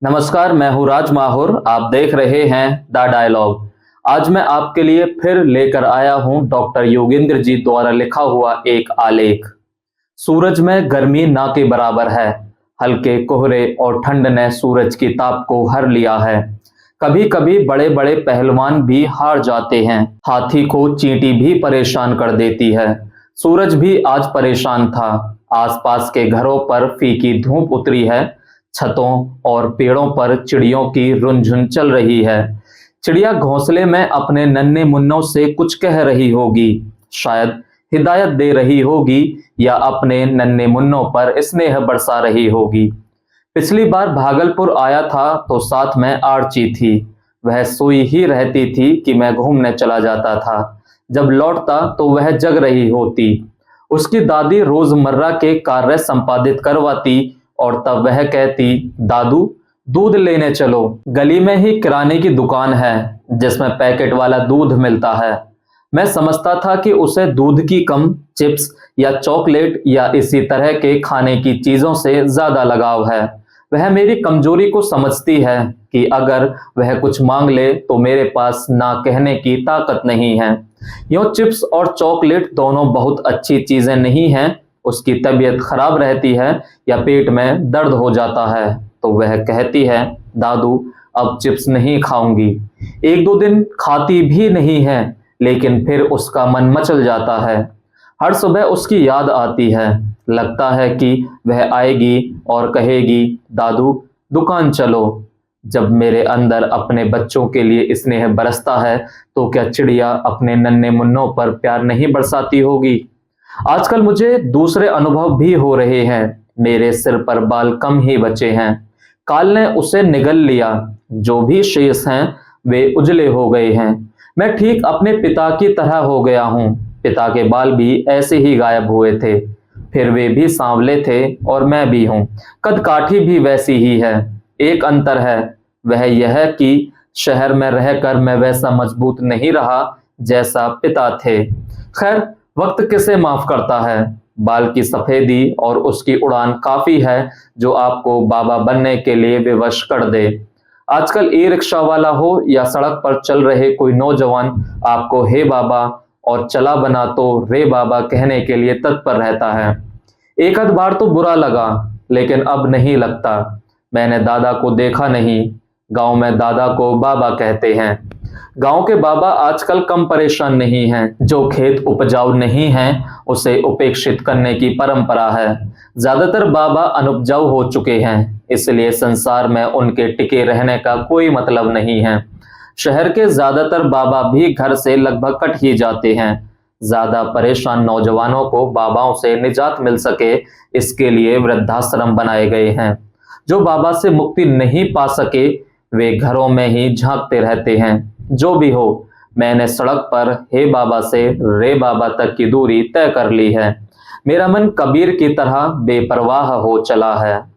नमस्कार, मैं हूँ राज माहौर। आप देख रहे हैं द डायलॉग। आज मैं आपके लिए फिर लेकर आया हूँ डॉक्टर योगेंद्र जी द्वारा लिखा हुआ एक आलेख। सूरज में गर्मी ना के बराबर है। हल्के कोहरे और ठंड ने सूरज की ताप को हर लिया है। कभी कभी बड़े बड़े पहलवान भी हार जाते हैं। हाथी को चींटी भी परेशान कर देती है। सूरज भी आज परेशान था। आसपास के घरों पर फीकी धूप उतरी है। छतों और पेड़ों पर चिड़ियों की रुनझुन चल रही है। चिड़िया घोंसले में अपने नन्हे मुन्नों से कुछ कह रही होगी, शायद हिदायत दे रही होगी या अपने नन्हे मुन्नों पर स्नेह बरसा रही होगी। पिछली बार भागलपुर आया था तो साथ में आर्ची थी। वह सोई ही रहती थी कि मैं घूमने चला जाता था। जब लौटता तो वह जग रही होती। उसकी दादी रोजमर्रा के कार्य संपादित करवाती और तब वह कहती, दादू दूध लेने चलो। गली में ही किराने की दुकान है जिसमें पैकेट वाला दूध मिलता है। मैं समझता था कि उसे दूध की कम चिप्स या चॉकलेट या इसी तरह के खाने की चीजों से ज्यादा लगाव है। वह मेरी कमजोरी को समझती है कि अगर वह कुछ मांग ले तो मेरे पास ना कहने की ताकत नहीं है। यूं चिप्स और चॉकलेट दोनों बहुत अच्छी चीजें नहीं हैं। उसकी तबीयत खराब रहती है या पेट में दर्द हो जाता है तो वह कहती है, दादू अब चिप्स नहीं खाऊंगी। एक दो दिन खाती भी नहीं है लेकिन फिर उसका मन मचल जाता है। हर सुबह उसकी याद आती है। लगता है कि वह आएगी और कहेगी, दादू दुकान चलो। जब मेरे अंदर अपने बच्चों के लिए स्नेह बरसता है तो क्या चिड़िया अपने नन्हे मुन्नों पर प्यार नहीं बरसाती होगी। आजकल मुझे दूसरे अनुभव भी हो रहे हैं। मेरे सिर पर बाल कम ही बचे हैं। काल ने उसे निगल लिया। जो भी शेष हैं वे उजले हो गए हैं। मैं ठीक अपने पिता की तरह हो गया हूँ। पिता के बाल भी ऐसे ही गायब हुए थे। फिर वे भी सांवले थे और मैं भी हूँ। कद काठी भी वैसी ही है। एक अंतर है, वह यह कि शहर में रहकर मैं वैसा मजबूत नहीं रहा जैसा पिता थे। खैर, वक्त किसे माफ करता है। बाल की सफेदी और उसकी उड़ान काफी है जो आपको बाबा बनने के लिए विवश कर दे। आजकल ई रिक्शा वाला हो या सड़क पर चल रहे कोई नौजवान आपको हे बाबा और चला बना तो रे बाबा कहने के लिए तत्पर रहता है। एक आध बार तो बुरा लगा लेकिन अब नहीं लगता। मैंने दादा को देखा नहीं। गांव में दादा को बाबा कहते हैं। गांव के बाबा आजकल कम परेशान नहीं हैं। जो खेत उपजाऊ नहीं हैं उसे उपेक्षित करने की परंपरा है। ज्यादातर बाबा अनुपजाऊ हो चुके हैं, इसलिए संसार में उनके टिके रहने का कोई मतलब नहीं है। शहर के ज्यादातर बाबा भी घर से लगभग कट ही जाते हैं। ज्यादा परेशान नौजवानों को बाबाओं से निजात मिल सके इसके लिए वृद्धाश्रम बनाए गए हैं। जो बाबा से मुक्ति नहीं पा सके वे घरों में ही झांकते रहते हैं। जो भी हो, मैंने सड़क पर हे बाबा से रे बाबा तक की दूरी तय कर ली है। मेरा मन कबीर की तरह बेपरवाह हो चला है।